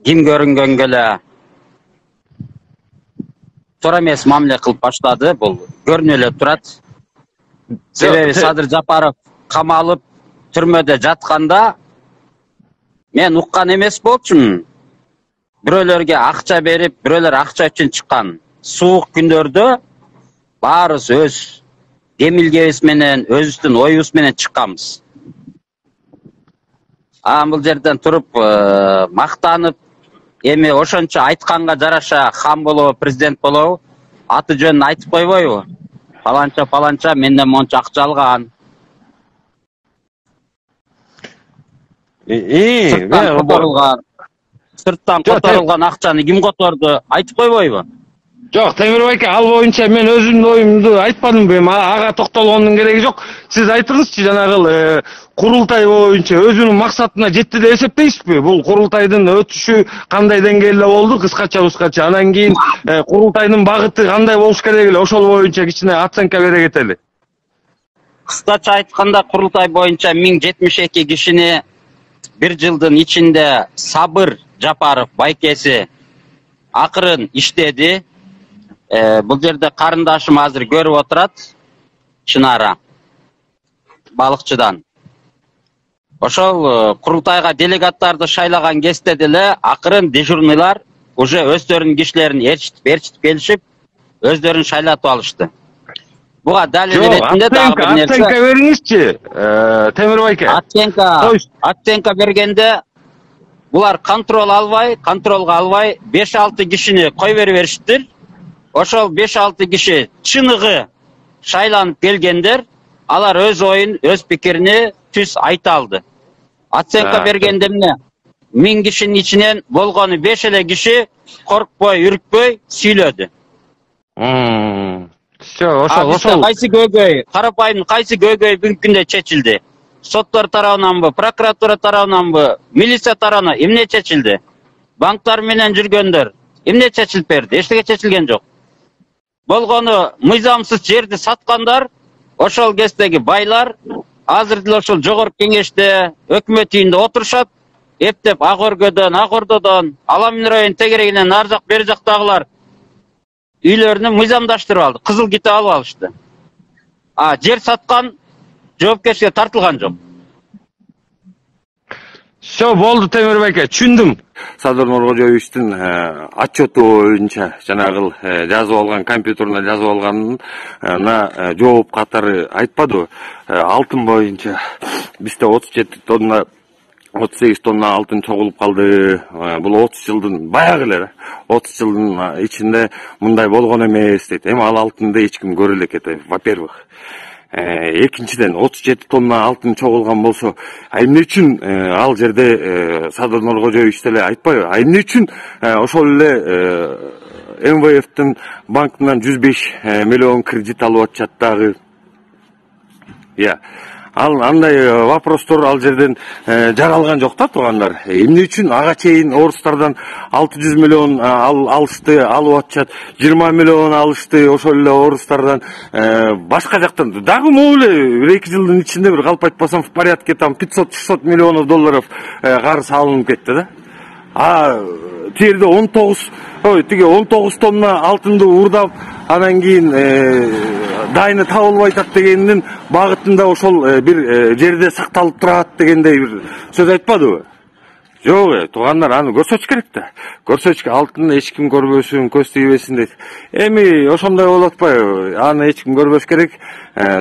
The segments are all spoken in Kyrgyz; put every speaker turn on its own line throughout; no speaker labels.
ким көрүнгөнгө эле туура эмес мамиле кылып баштады. Бул көрүнүп эле турат. Себеби Садыр Жапаров камалып түрмөдө жатканда мен уккан эмес болчумун. Бирөөлөргө акча берип, бирөөлөр акча үчүн чыккан. Суук күндөрдө баарыбыз өз демилгебиз менен, өзүбүздүн оюбуз менен чыкканбыз. Бул жерден туруп мактанып, эми ошончо айтканга жараша хан болобу, президент болобу, аты жөнүн айтып койбойбу? Паланча менден монча акча алган. Сырттан которулган акчаны ким которду? Айтып койбойбу?
Жок, Темирбек ал боюнча мен өзүмдүн оюмду айтпадымбы? Ага токтолгондун кереги жок. Сиз айтыңызчы, жанагы курултай боюнча өзүнүн максатына жетти деп эсептейсизби? Бул курултайдын өтүшү кандай деңгээлде болду, кыскача. Анан кийин курултайдын багыты кандай болуш керек эле, ошол боюнча кичине оценка бере кетели.
Кыскача айтканда, курултай боюнча 1072 кишини bir жылдын ичинде Сабыр Жапаров байкеси акырын иштеди. Бул жерде карындашым азыр көрүп отурат. Чынара балыкчыдан. Ошол курултайга делегаттарды шайлаган кезде деле акырын дежурныйлар уже өздөрүнүн кишилерин ээрчитип келишип, өздөрүн шайлатып алышты. Буга далил иретинде дагы бир нерсе.
Оценка бериңизчи, Темирбек.
Оценка бергенде булар контролго албай 5-6 кишини кой бериптир. Ошол 5-6 киши чыныгы шайланып келгендер, алар өз оюн, өз пикирини түз айта алды. Оценка бергенде эмне? 1000 кишинин ичинен болгону 5 эле киши коркпой, үркпөй сүйлөдү. Ошол кайсы көйгөй, карапайым кайсы көйгөй бүгүнкү күндө чечилди? Соттор тарабынан, прокуратура тарабынан, милиция тарабынан эмне чечилди? Банктар менен жүргөндөр эмне чечилип берди? Эчтеке чечилген жок. Болгону мыйзамсыз жерди саткандар, ошол кездеги байлар азыр деле ошол жогорку кеңеште, өкмөт үйүндө отурушат, эптеп Агордодон, Аламин районунун тегерегинен нары жак, бери жактагылар үйлөрүнү мыйзамдаштырып алды, кызыл китеп алып алышты. Жер саткан жоопкерчиликке тартылган жок.
Все болду, Темирбек, түшүндүм.
Садыр Нуркожоевичтин отчету боюнча жанагы жазып алган, компьютерине жазып алганына жооп катары айтпады. Алтын боюнча бизде 37 тонна 38 тонна алтын чогулуп калды. Бул 30 жылдын баягы эле, 30 жылдын ичинде мындай болгон эмес дейт. Эми ал алтынды эч ким көрө элекет, во-первых. Экинчиден 37 тонна алтын чогулган болсо, эмне үчүн ал жерде Садыр Нуркожоевич деле айтпайбы? Эмне үчүн ошол эле МВФтин банкынан 105 миллион кредит алып атышат дагы? Андай вопростор ал жерден жаралган жок да, туугандар. Эмне үчүн ага чейин орустардан 600 миллион алышты, алып атышат, 20 миллион алышты, ошол эле орустардан башка жактан дагы могу эле 1-2 жылдын ичинде бир калп айтпасам в порядке там 500-600 миллионов долларов карыз алынып кетти да. Тиерде 19 тонна алтынды уурдап, анан кийин дайыны табылбай атат дегендин багытында ошол бир жерде сакталып турат дегендей бир сөз айтпадыбы? Жок, туугандар, аны көрсөтүш керек да. Көрсөтүш, алтынды эч ким көрбөсүн, көз тийбесин дейт. Эми ошондой болуп атпайбы? Аны эч ким көрбөш керек.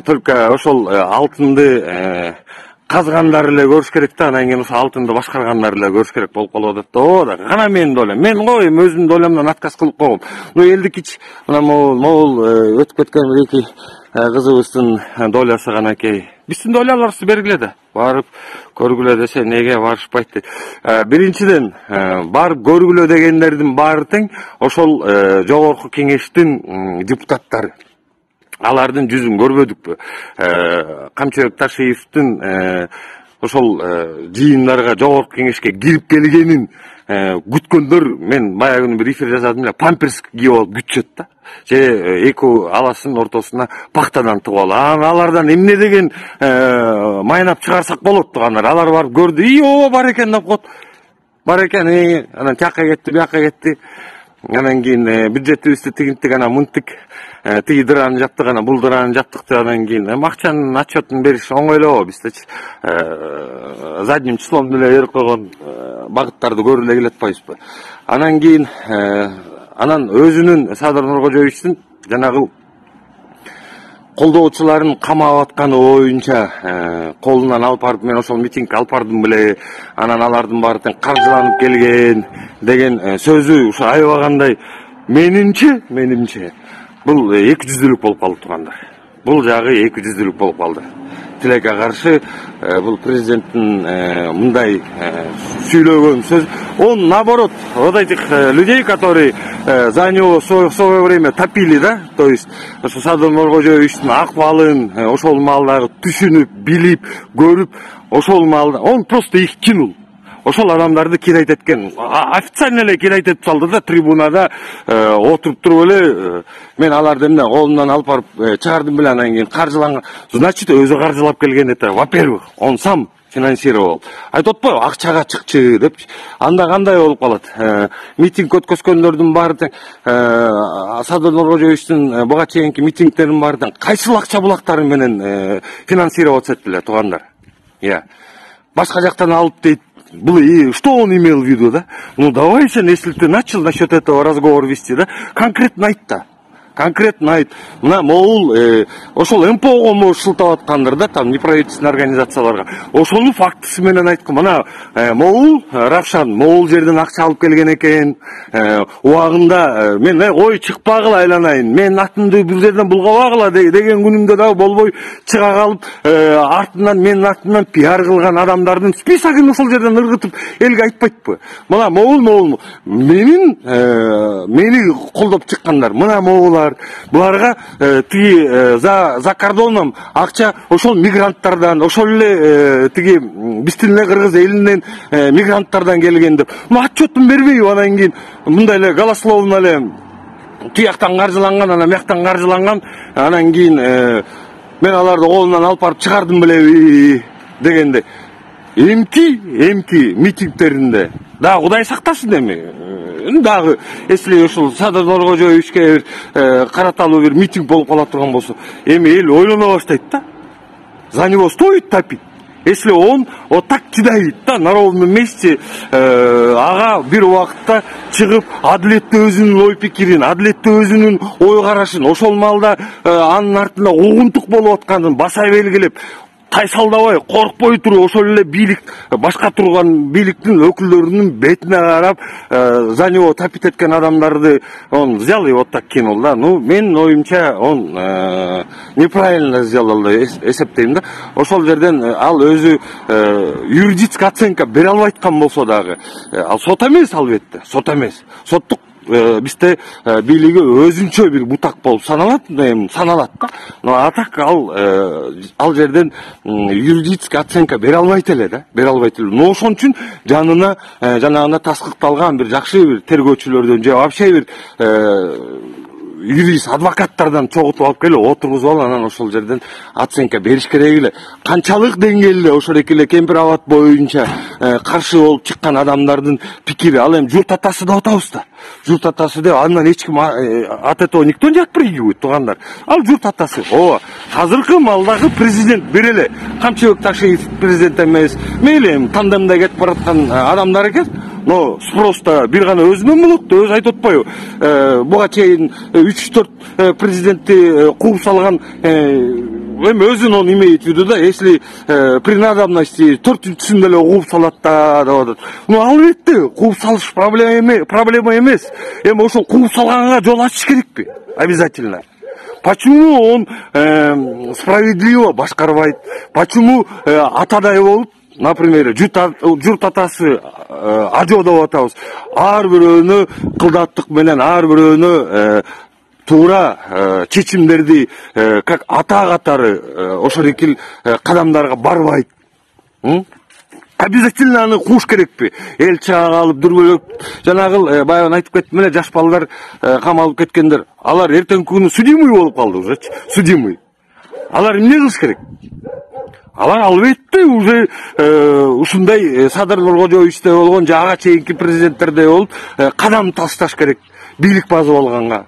Только ошол алтынды казгандар эле көрүш керек да, анан кийин ошо алтынды башкаргандар эле көрүш керек болуп калып атат да. Кана менин долем. Мен коем өзүмдүн долемден отказ кылып койгом. Элдикич мына могул өтүп кеткен эки кызыбыздын долясы канакей. Биздин доляларыбызды бергиле да. Барып көргүлө десе неге барышпайт дейт. Биринчиден, барып көргүлө дегендердин баары тең ошол жогорку кеңештин депутаттары. Алардын жүзүн көрбөдүкпү? Камчыбек Ташиевдин ошол жыйындарга, жогорку кеңешке кирип келгенин күткөндөр, мен баягы күнү бир эфир жазадым эле, памперс кийип алып күтүшөт да. Же эки аласынын ортосуна пактадан тыгып алып, алардан эмне деген майнап чыгарсак болот туугандар. Алар барып көрдү, ооба бар экен деп коет. бар экен, анан тияка кетти, бияка кетти. Анан кийин бюджетибизди тигинтик анан мынтик тиги дыраны жаптык, анан бул дыраны жаптык деп анан кийин акчанын отчетун бериш оңойлоо биздечи. Задним числом деле берип койгон багыттарды көрүп эле келатпайбызбы. Анан кийин анан өзүнүн Садыр Нуркожоевичтин жанагы колдоочуларын камап атканы боюнча колунан алып барып, мен ошол митингге алып бардым беле, анан алардын баары тең каржыланып келген деген сөзү ушу аябагандай менимче бул эки жүздүүлүк болуп калды туугандар. Бул жагы эки жүздүүлүк болуп калды. Тилекке каршы бул президенттин мындай сүйлөгөн сөз, он наоборот, вот этих людей, которые за него в свое время топили, да, то есть Садыр Нуркожоевичтин акыбалын ошол маалдагы түшүнүп, билип, көрүп, ошол маалда он просто их кинул. Ошол адамдарды кирайт эткен, официально эле кирайт этип салды да, трибунада отуруп туруп эле, мен аларды эмне колунан алып барып чыгардым беле, анан кийин каржыланган. Значит, өзү каржылап келген это. Во-первых, он сам финансировал. Айтып атпайбы, акчага чыкчы деп. Анда кандай болуп калат? Митинг өткөзгөндөрдүн баары тең Садыр Нуркожоевичтин буга чейинки митингдердин баары тең кайсыл акча булактары менен финансировать этиле туугандар. Башка жактан алып дейт. Что он имел в виду, да? Ну, давай, если ты начал насчет этого разговор вести, да, конкретно айт-то. Конкретно айт. Мына могул ошол МПОго могу шылтап аткандыр да, там неправительственный организацияларга. Ошонун фактысы менен айткан. Мына могул Равшан могул жерден акча алып келген экен. Убагында мен ой чыкпагыла айланайын. Мен атымды бир жерден булгабагыла деген күнүмдө да болбой чыга калып, артынан менин атымдан пиар кылган адамдардын списогун ошол жерден ыргытып элге айтпайтпы. Мына могул мени колдоп чыккандар. Мына могулар буларга тиги за кордоном акча ошол мигранттардан, ошол эле тиги биздин эле кыргыз элинен мигранттардан келген деп. Отчетун бербейби, анан кийин мындай эле голословно эле тияктан каржыланган, анан мияктан каржыланган, анан кийин мен аларды колунан алып барып чыгардым белеби дегенде. Эмки митингдеринде да Кудай сактасын эми. Дагы если ошол Садыр Нуркожоевичке караталуу бир митинг болуп кала турган болсо, эми эл ойлоно баштайт да. За него стоит топить. Если он вот так кидает, да, на ровном месте, ага бир убакытта чыгып, адилеттүү өзүнүн ой пикирин, адилеттүү өзүнүн ой карашын, ошол маалда анын артында угунтук болуп атканын баса белгилеп, тайсалдабай, коркпой туруп, ошол эле бийлик, башка турган бийликтин өкүлдөрүнүн бетине карап, за него топить эткен адамдарды он взял и вот так кинул, да. Ну, менин оюмча, он неправильно сделал, эсептейм да. Ошол жерден ал өзү юридическая оценка бере албайткан болсо дагы, ал сот эмес албетте, сот эмес. Соттук бизде бийлиги өзүнчө бир бутак болуп саналат да. Но а так ал жерден юридическая оценка бере албайт эле да, бере албайт эле. Но ошон үчүн жанына жанагында таскыкталган бир жакшы бир тергөөчүлөрдөн же вообще бир юрист, адвокаттардан чогултуп алып келип отургузуп алып, анан ошол жерден оценка бериш керек эле. Канчалык деңгээлде ошол эле Кемпир абад боюнча каршы болуп чыккан адамдардын пикири, ал эми журт атасы деп атабыз да. Журт атасы деп, андан эч ким от этого никто не отпрыгивает, туугандар. Ал журт атасы. Азыркы малдагы президент бир эле Камчыбек Ташиев президент эмес, мейли тандемде кетип бараткан адамдар экен. Но спроста бир гана өзүнөн болот да, өзү айтып атпайбы? Буга чейин 3-4 президентти кууп салган, эми өзүн он имеет в виду да, если при надобности 4-үчүсүн деле кууп салат да деп атат. Ну албетте кууп салыш проблема эмес. Эми ошол кууп салганга жол ачыш керекпи? Обязательно. Почему он справедливо башкарбайт? Почему атадай болуп, например, журт атасы ажо деп атабыз. Ар бирөөнү кылдаттык менен, ар бирөөнү туура чечимдерди как ата катары ошол эки кадамдарга барбайт. Обязательно аны кууш керекпи? Эл чыга калып дүрбөлөк, жанагы баягы айтып кеттим эле, жаш балдар камалып кеткендер. Алар эртеңки күнү судимый болуп калды уже, судимый. Алар эмне кылыш керек? Алар албетте уже ушундай Садыр Нуркожоевичтей болгон же ага чейинки президенттердей болуп кадам ташташ керек бийлик базып алганга.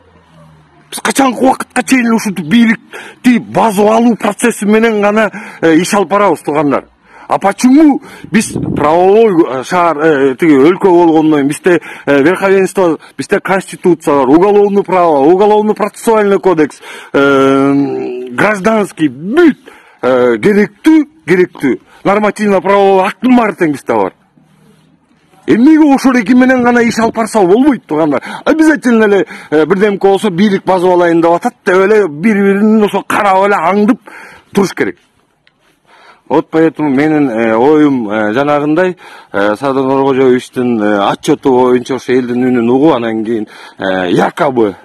Биз качанкы убакытка чейин ушинтип бийликти базып алуу процесси менен гана иш алып барабыз туугандар. А почему биз правовой шаар тиги өлкө болгондон кийин бизде верховенство, бизде конституция бар, уголовный право, уголовный процессуальный кодекс, гражданский бүт керектүү нормативно правовой актын баары тең бизде бар. Эмнеге ошол эки менен гана иш алып барса болбойт туугандар. Обязательно эле бирдемке болсо бийлик базып алайын деп атат деп эле бири-бирин ошо карап эле аңдып туруш керек. Вот поэтому менин оюм жанагындай Садыр Нуркожоевичтин отчету боюнча ошо элдин үнүн угуп, анан кийин якобы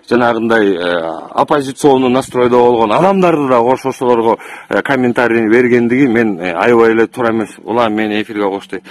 жанагындай оппозиционный настройдо болгон адамдарды да ошолорго комментарий бергендиги мен аябай эле туура эмес. Улам мени эфирге коштой.